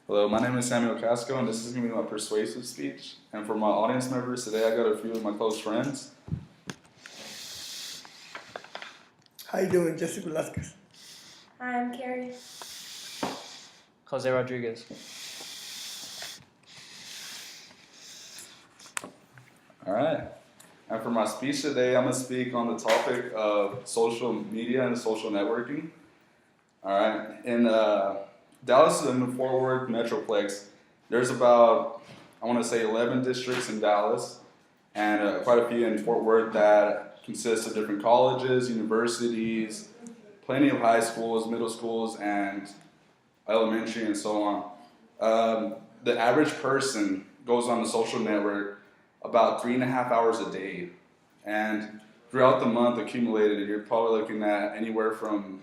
Hello, my name is Samuel Casco, and this is going to be my persuasive speech. And for my audience members today, I got a few of my close friends. How you doing, Jesse Velasquez? Hi, I'm Carrie. Jose Rodriguez. All right. And for my speech today, I'm going to speak on the topic of social media and social networking. All right. In Dallas and the Fort Worth Metroplex, there's about, I want to say, 11 districts in Dallas and quite a few in Fort Worth that consist of different colleges, universities, plenty of high schools, middle schools, and elementary, and so on. The average person goes on the social network about 3.5 hours a day. And throughout the month accumulated, you're probably looking at anywhere from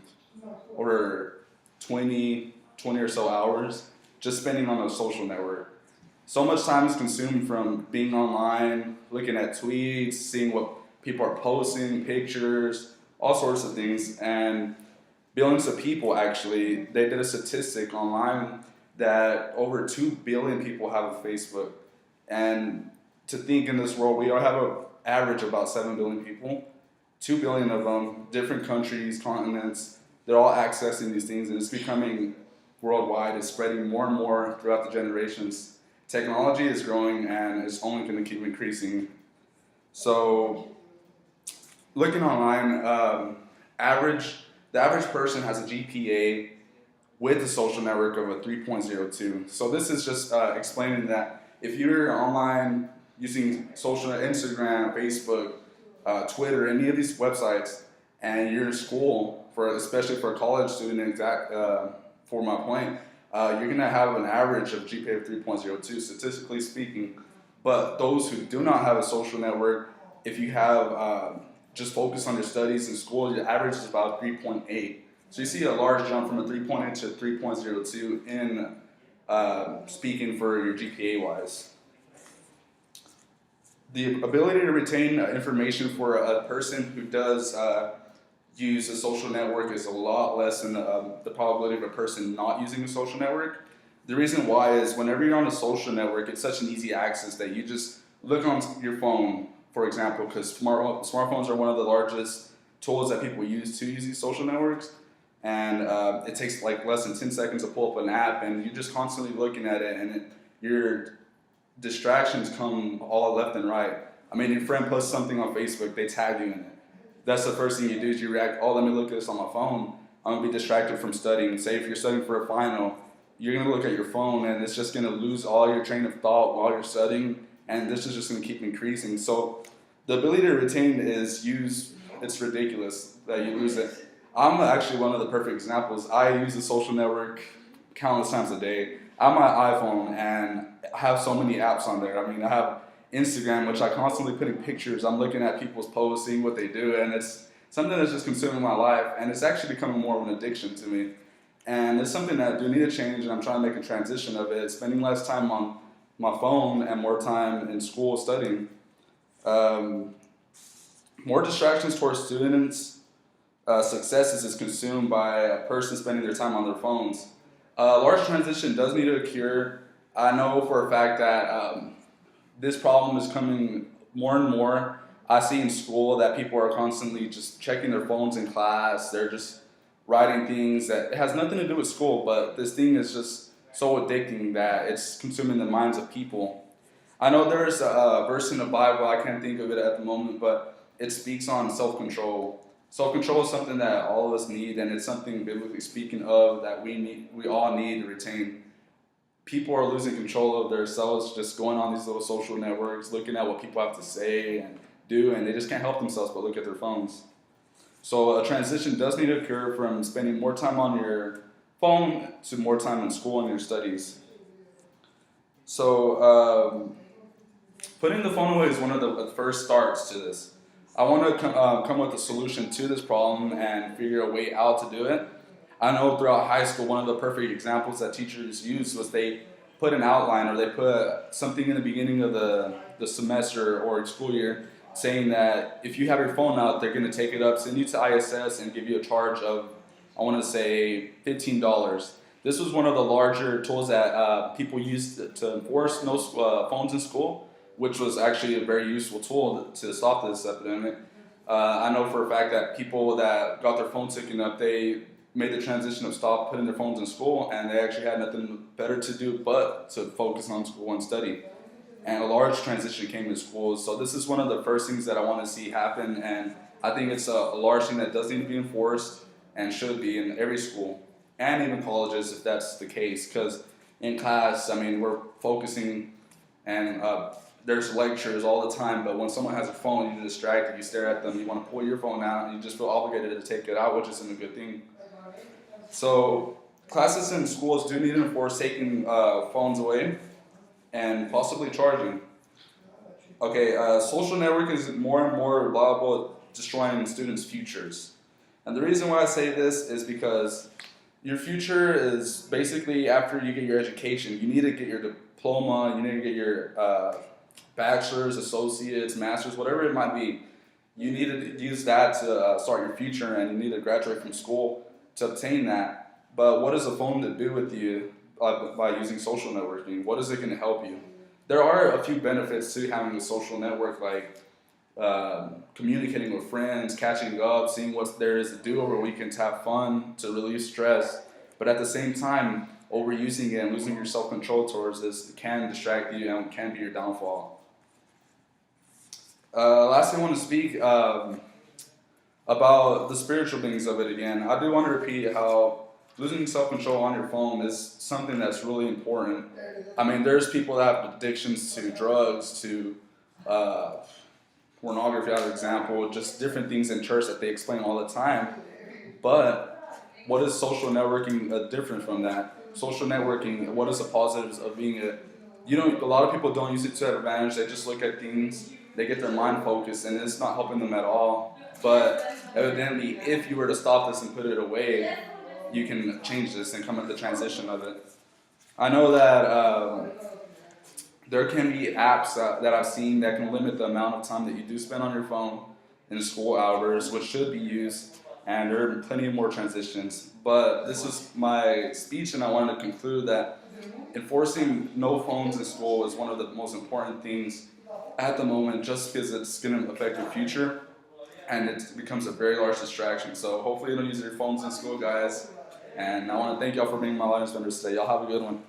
over 20 or so hours just spending on a social network. So much time is consumed from being online, looking at tweets, seeing what people are posting, pictures, all sorts of things. And billions of people, actually, they did a statistic online that over 2 billion people have a Facebook. And to think in this world, we all have an average of about 7 billion people, 2 billion of them, different countries, continents, they're all accessing these things, and it's becoming worldwide. It's spreading more and more throughout the generations. Technology is growing, and it's only going to keep increasing. So, looking online, the average person has a GPA with a social network of a 3.02. So this is just explaining that if you're online using social, Instagram, Facebook, Twitter, any of these websites, and you're in school, especially for a college student, for my point, you're going to have an average of GPA of 3.02, statistically speaking. But those who do not have a social network, if you have just focus on your studies in school, your average is about 3.8. So you see a large jump from a 3.8 to 3.02 in speaking for your GPA wise. The ability to retain information for a person who does use a social network is a lot less than the probability of a person not using a social network. The reason why is whenever you're on a social network, it's such an easy access that you just look on your phone, for example, because smartphones are one of the largest tools that people use to use these social networks. And it takes like less than 10 seconds to pull up an app, and you're just constantly looking at it, and your distractions come all left and right. I mean, your friend posts something on Facebook, they tag you in it. That's the first thing you do is you react, oh, let me look at this on my phone. I'm going to be distracted from studying. Say if you're studying for a final, you're going to look at your phone, and it's just going to lose all your train of thought while you're studying, and this is just going to keep increasing. So the ability to retain it's ridiculous that you lose it. I'm actually one of the perfect examples. I use the social network countless times a day. I have my iPhone, and I have so many apps on there. I mean, I have Instagram, which I constantly put in pictures. I'm looking at people's posts, seeing what they do, and it's something that's just consuming my life, and it's actually becoming more of an addiction to me. And it's something that I do need to change, and I'm trying to make a transition of it, spending less time on my phone and more time in school studying. More distractions towards students' successes is consumed by a person spending their time on their phones. A large transition does need to occur. I know for a fact that this problem is coming more and more. I see in school that people are constantly just checking their phones in class. They're just writing things that it has nothing to do with school, but this thing is just so addicting that it's consuming the minds of people. I know there's a verse in the Bible, I can't think of it at the moment, but it speaks on self-control. Self-control is something that all of us need, and it's something biblically speaking of that we all need to retain. People are losing control of themselves, just going on these little social networks, looking at what people have to say and do, and they just can't help themselves but look at their phones. So a transition does need to occur from spending more time on your phone to more time in school and your studies. So putting the phone away is one of the first starts to this. I want to come with a solution to this problem and figure a way out to do it. I know throughout high school, one of the perfect examples that teachers used was they put an outline or they put something in the beginning of the semester or school year saying that if you have your phone out, they're going to take it up, send you to ISS, and give you a charge of, I want to say, $15. This was one of the larger tools that people used to enforce no phones in school, which was actually a very useful tool to stop this epidemic. I know for a fact that people that got their phones taken up, they made the transition of stop putting their phones in school, and they actually had nothing better to do but to focus on school and study. And a large transition came to schools. So this is one of the first things that I want to see happen, and I think it's a large thing that does need to be enforced and should be in every school, and even colleges if that's the case. Because in class, I mean, we're focusing and there's lectures all the time, but when someone has a phone, you're distracted, you stare at them, you want to pull your phone out, and you just feel obligated to take it out, which isn't a good thing. So classes in schools do need to enforce taking phones away and possibly charging. Okay, social networking is more and more liable at destroying students' futures. And the reason why I say this is because your future is basically after you get your education. You need to get your diploma, you need to get your bachelor's, associates, master's, whatever it might be. You need to use that to start your future, and you need to graduate from school to obtain that. But what does a phone to do with you by using social networking? What is it going to help you? There are a few benefits to having a social network, like communicating with friends, catching up, seeing what there is to do over a weekend to have fun, to relieve stress. But at the same time, overusing it and losing your self-control towards this can distract you and can be your downfall. Lastly, I want to speak about the spiritual things of it again. I do want to repeat how losing self-control on your phone is something that's really important. I mean, there's people that have addictions to drugs, to pornography, as an example, just different things in church that they explain all the time. But what is social networking different from that? Social networking, what is the positives of being a lot of people don't use it to their advantage. They just look at things, they get their mind focused, and it's not helping them at all. But evidently, if you were to stop this and put it away, you can change this and come at the transition of it. I know that there can be apps that I've seen that can limit the amount of time that you do spend on your phone in school hours, which should be used, and there are plenty of more transitions. But this is my speech, and I wanted to conclude that enforcing no phones in school is one of the most important things at the moment, just because it's going to affect your future, and it becomes a very large distraction. So hopefully you don't use your phones in school, guys. And I want to thank y'all for being my audience members today. Y'all have a good one.